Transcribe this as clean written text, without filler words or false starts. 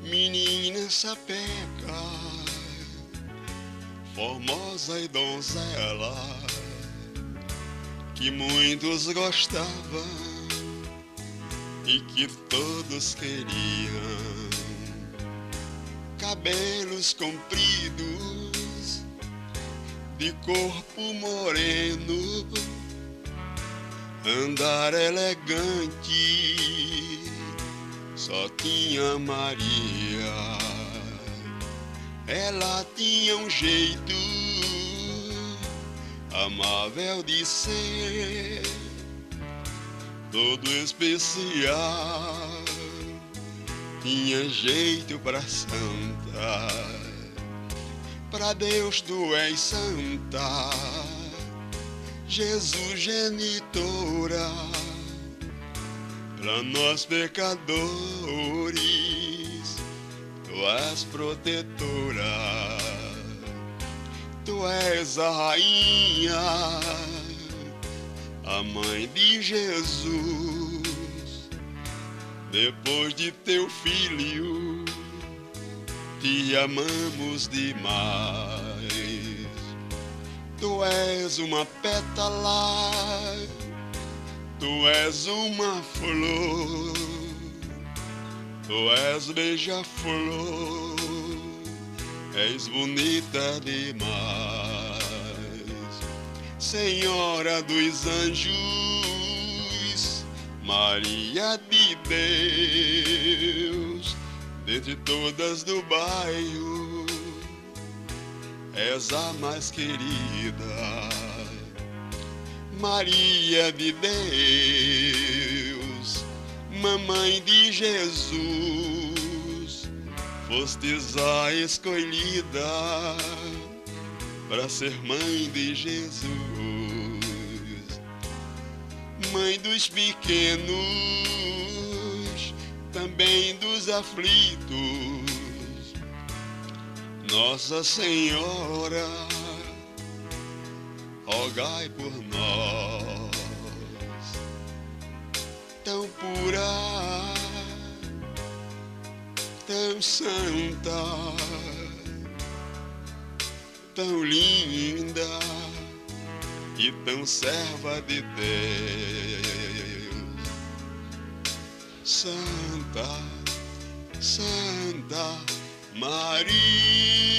menina sapeca, formosa e donzela, que muitos gostavam e que todos queriam. Cabelos compridos, de corpo moreno, andar elegante, só tinha Maria. Ela tinha um jeito amável de ser, todo especial, tinha jeito pra santa. Pra Deus tu és santa, Jesus genitora, pra nós pecadores tu és protetora. Tu és a rainha, a mãe de Jesus. Depois de teu filho, te amamos demais. Tu és uma pétala, tu és uma flor, tu és beija-flor, és bonita demais. Senhora dos anjos, Maria de Deus, dentre todas do bairro, és a mais querida. Maria de Deus, mamãe de Jesus, fostes a escolhida para ser mãe de Jesus. Mãe dos pequenos, também dos aflitos, Nossa Senhora, rogai por nós. Tão pura, tão santa, tão linda e tão serva de Deus. Santa, Santa Maria.